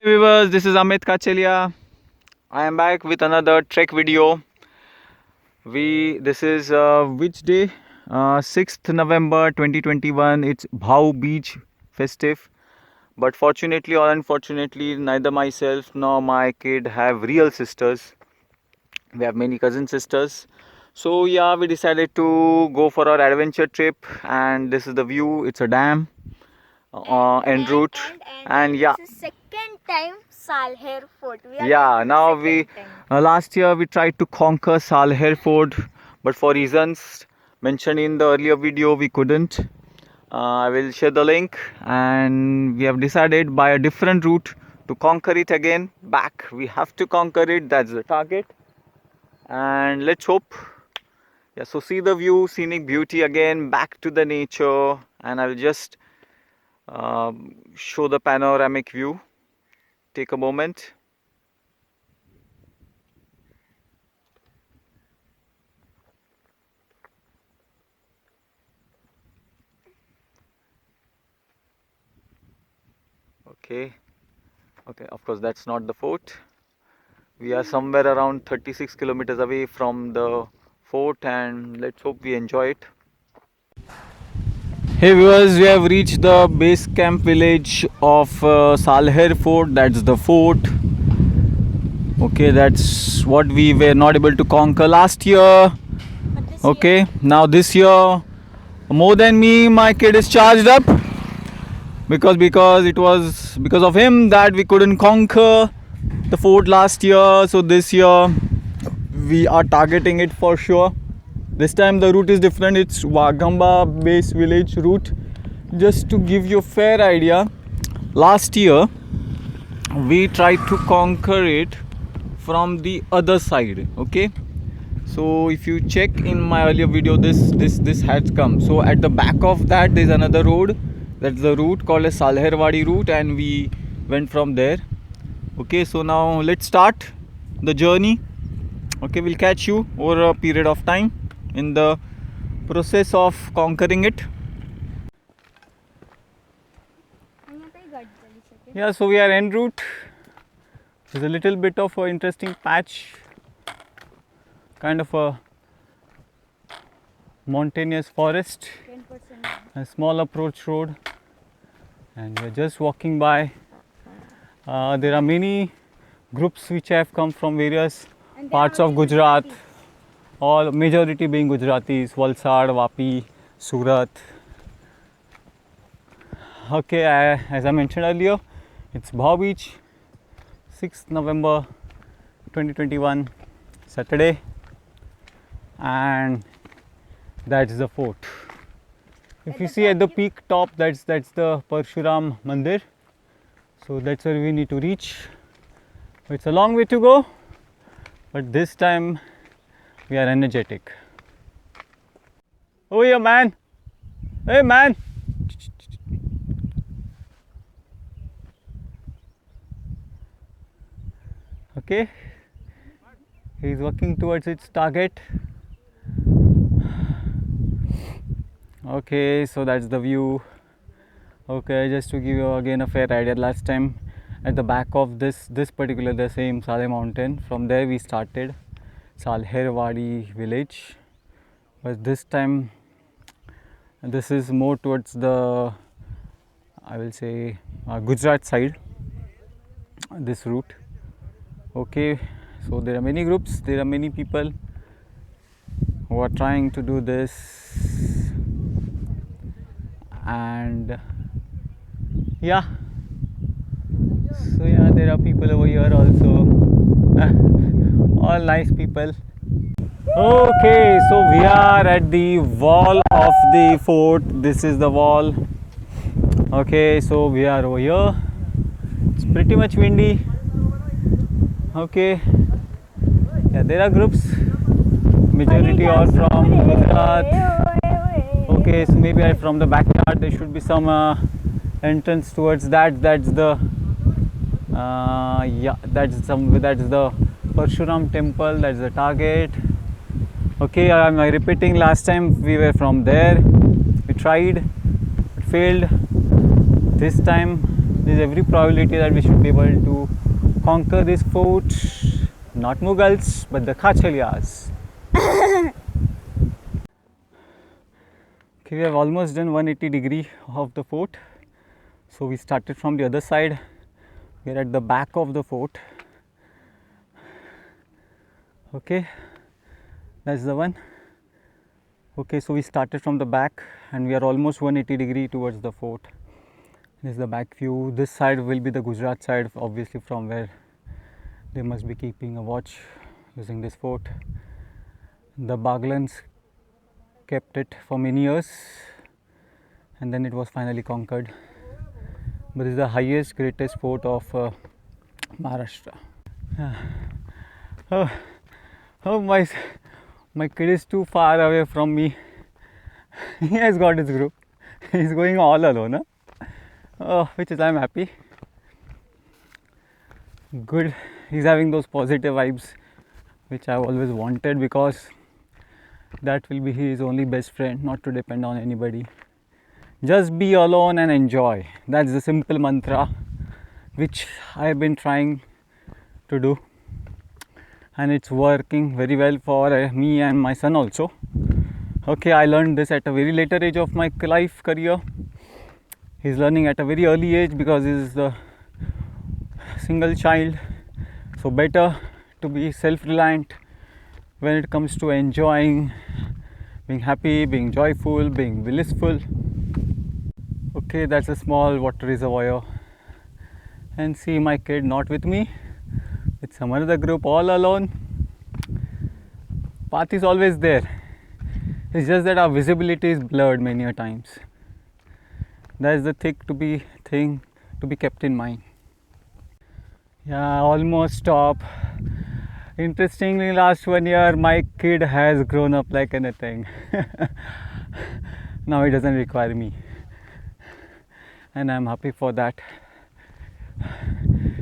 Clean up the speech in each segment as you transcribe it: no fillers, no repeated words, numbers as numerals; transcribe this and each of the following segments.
Viewers, this is Amit Kachelia. I am back with another trek video. This is which day? 6th November 2021. It's Bhau Beach festive. But fortunately or unfortunately, neither myself nor my kid have real sisters. We have many cousin sisters. So yeah, we decided to go for our adventure trip, and this is the view. It's a dam en route, and yeah. This is second time Salher Fort. Now last year we tried to conquer Salher Fort, but for reasons mentioned in the earlier video we couldn't. I will share the link, and we have decided by a different route to conquer it again. Back, we have to conquer it. That's the target, and let's hope. Yeah, so see the view, scenic beauty again. Back to the nature, and I will just show the panoramic view. Take a moment. Okay, of course that's not the fort. We are somewhere around 36 kilometers away from the fort, and let's hope we enjoy it. Hey viewers, we have reached the base camp village of Salher Fort. That's the fort. Okay, that's what we were not able to conquer last year. Okay, now this year, more than me, my kid is charged up because it was because of him that we couldn't conquer the fort last year. So this year we are targeting it for sure. This time the route is different. It's Wagamba base village route. Just to give you a fair idea, last year we tried to conquer it from the other side. Okay, so if you check in my earlier video, this has come. So at the back of that there's another road. That's the route called as Salherwadi route, and we went from there. Okay, so now let's start the journey. Okay, we'll catch you over a period of time in the process of conquering it. Yeah, so we are en route. There's a little bit of an interesting patch, kind of a mountainous forest, a small approach road, and we're just walking by. There are many groups which have come from various parts of Gujarat, all majority being Gujaratis, Valsad, Vapi, Surat. Okay, as I mentioned earlier, it's Bhau Beach, 6th November 2021, Saturday, and that's the fort. If you see at the peak top, that's the Parshuram Mandir. So that's where we need to reach. It's a long way to go, but this time we are energetic. Oh yeah, man! Hey man! Okay, he's working towards its target. Okay, so that's the view. Okay, just to give you again a fair idea, last time at the back of this particular, the same Saleh mountain, from there we started Salherwadi village, but this time this is more towards the, I will say, Gujarat side, this route. Okay, so there are many groups, there are many people who are trying to do this, and yeah, so yeah, there are people over here also. All nice people. Okay, so we are at the wall of the fort. This is the wall. Okay, so we are over here. It's pretty much windy. Okay, yeah, there are groups. Majority are from Gujarat. Okay, so maybe from the backyard there should be some entrance towards that. That's the that's the Parshuram temple. That's the target. Okay, I'm repeating, last time we were from there. We tried, it failed. This time There's every probability that we should be able to conquer this fort. Not Mughals, but the Khachaliyas. Okay, we have almost done 180 of the fort. So we started from the other side. We are at the back of the fort. Okay, that's the one. Okay, so we started from the back and we are almost 180 towards the fort. This is the back view. This side will be the Gujarat side, obviously, from where they must be keeping a watch using this fort. The Baghlans kept it for many years and then it was finally conquered. But this is the highest, greatest fort of Maharashtra. Oh, my kid is too far away from me. He has got his group. He's going all alone, huh? Oh, which is I'm happy. Good. He's having those positive vibes which I've always wanted, because that will be his only best friend, not to depend on anybody. Just be alone and enjoy. That's the simple mantra which I've been trying to do, and it's working very well for me and my son also. Okay, I learned this at a very later age of my life career. He's learning at a very early age because he's the single child. So better to be self-reliant when it comes to enjoying, being happy, being joyful, being blissful. Okay, that's a small water reservoir. And see my kid not with me, with some other group, all alone. Path is always there. It's just that our visibility is blurred many a times. That is the thing to be kept in mind. Yeah, almost stop. Interestingly, last 1 year my kid has grown up like anything. Now he doesn't require me, and I'm happy for that.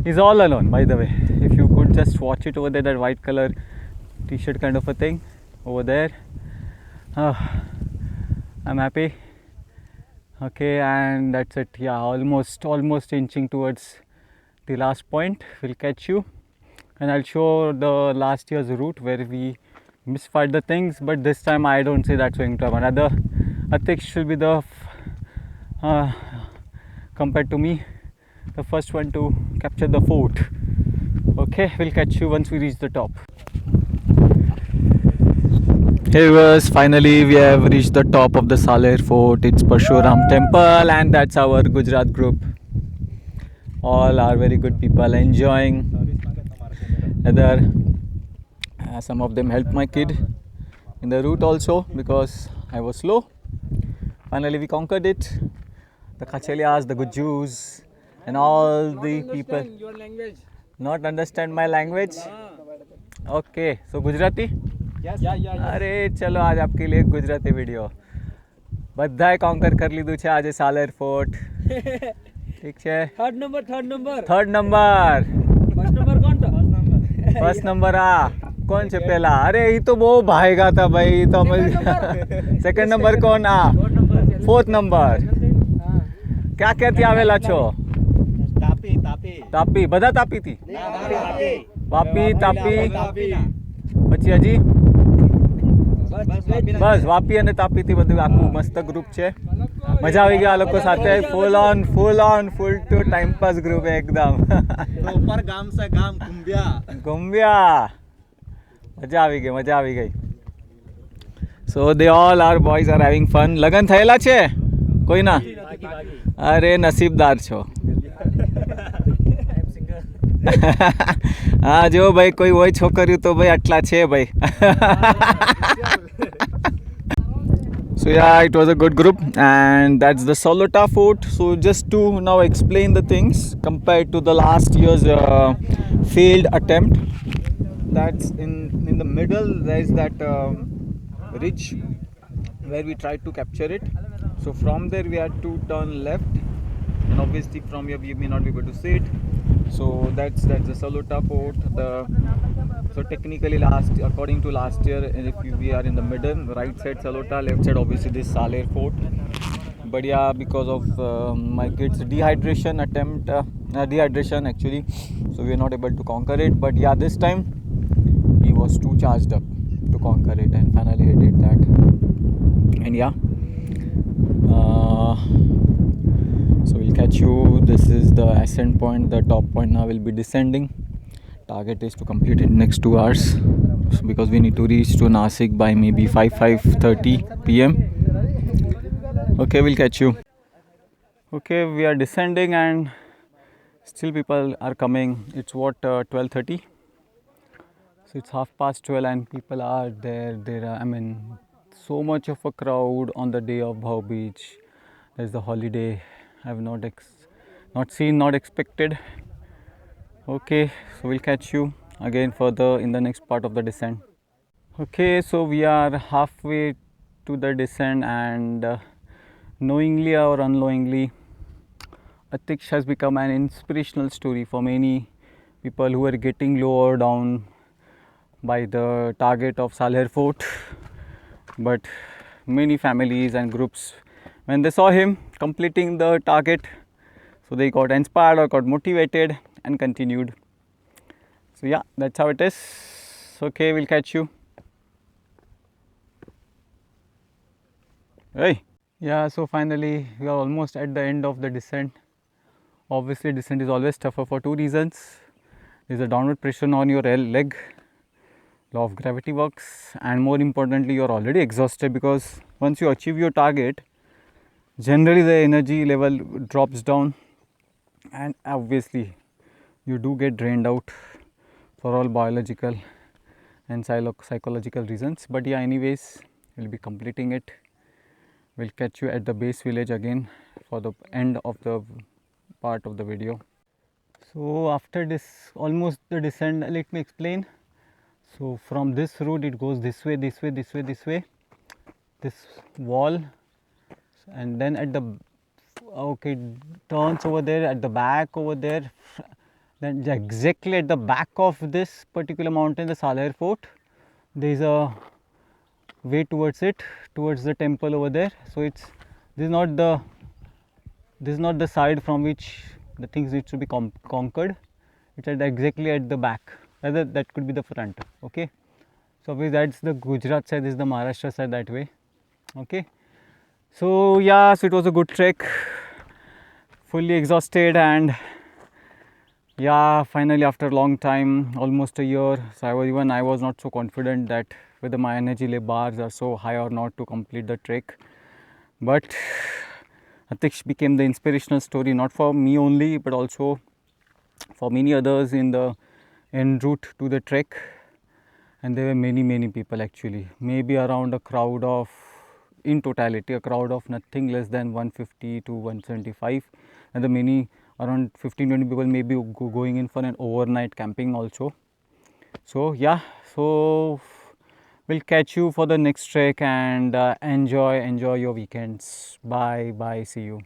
He's all alone, by the way. If you could just watch it over there, that white color t-shirt kind of a thing over there. I'm happy. Okay, and that's it. Yeah, almost inching towards the last point. We'll catch you and I'll show the last year's route where we misfired the things, but this time I don't say that's going to happen. Rather, Atish will be the compared to me, the first one to capture the fort. Okay, we'll catch you once we reach the top. Hey viewers, finally we have reached the top of the Salher fort. It's Parshuram temple, and that's our Gujarat group. All are very good people, enjoying. Some of them helped my kid in the route also because I was slow. Finally we conquered it. The Khachaliyas, the Gujus, and all the people. Your language. Not understand my language? Okay, so Gujarati? Yes. અરે ચલો આજ આપકે लिए Gujarati video. બધાએ conquer કરી લીધું છે આજે સાલેર fort. ઠીક છે. Third number. Third number. First number कौन था? ફર્સ્ટ નંબર આ કોણ છે પેલા? અરે ઈ તો બહુ ભાઈગા હતા ભાઈ. તો સેકન્ડ નંબર કોણ? આ ફોર્થ નંબર. ક્યાં ક્યાંથી આવેલા છો? તાપી. બધા તાપીથી? વાપી, તાપી, પછી હજી બસ વાપી અને તાપીથી બધું આખું મસ્ત ગ્રુપ છે. મજા આવી ગઈ આ લોકો સાથે. Full to time pass group એકદમ. પ્રોપર ગામ છે ગામ ગુંબિયા. મજા આવી ગઈ. So they all are boys are having fun. લગન થયેલા છે કોઈના? અરે નસીબદાર છો. હા જો ભાઈ કોઈ હોય છોકરીઓ તો ભાઈ આટલા છે ભાઈ. So yeah, it was a good group, and that's the Salota fort. So just to now explain the things compared to the last year's failed attempt. That's in the middle there is that ridge where we tried to capture it. So from there we had to turn left, and obviously from here we may not be able to see it. So that's the Salota fort. So technically according to last year, if we are in the middle, right side Salota, left side obviously this Salher fort. but yeah, because of my kids dehydration dehydration actually, so we are not able to conquer it. But yeah, this time he was too charged up to conquer it, and finally he did that. And yeah, so we'll catch you. This is the ascent point, the top point. Now we'll be descending. Target is to complete it next 2 hours, so because we need to reach to Nasik by maybe 5:30 p.m. Okay, we'll catch you. Okay, we are descending and still people are coming. It's what 12:30, so it's 12:30 and people are there. I mean, so much of a crowd on the day of Bhau Beach. There's the holiday. I have not seen, not expected. Okay, so we'll catch you again further in the next part of the descent. Okay, so we are halfway to the descent, and knowingly or unknowingly, Atish has become an inspirational story for many people who are getting lower down by the target of Salher Fort. But many families and groups, when they saw him completing the target, so they got inspired or got motivated and continued. So yeah, that's how it is. Okay, we'll catch you. Hey. Yeah, so finally we are almost at the end of the descent. Obviously descent is always tougher for two reasons. There is a downward pressure on your leg, law of gravity works, and more importantly you are already exhausted, because once you achieve your target, generally the energy level drops down, and obviously you do get drained out for all biological and psychological reasons. But yeah, anyways, we will be completing it. We'll catch you at the base village again for the end of the part of the video. So after this, almost the descent, let me explain. So from this route it goes this way, this way, this way, this way, this wall, and then at the turns over there at the back over there. Then exactly at the back of this particular mountain, the Salher Fort, there is a way towards it, towards the temple over there. So this is not the side from which the things need to be conquered. It's exactly at the back. Rather, that could be the front. Okay, so that's the Gujarat side, this is the Maharashtra side, that way. Okay, so yeah, so it was a good trek, fully exhausted, and yeah, finally after a long time, almost a year, so I was not so confident that whether my energy bars are so high or not to complete the trek. But Atish became the inspirational story, not for me only, but also for many others in the en route to the trek. And there were many people actually, maybe around a crowd of, in totality, a crowd of nothing less than 150 to 175, and the many around 15-20 people may be going in for an overnight camping also. So yeah, so we'll catch you for the next trek, and enjoy your weekends. Bye, see you.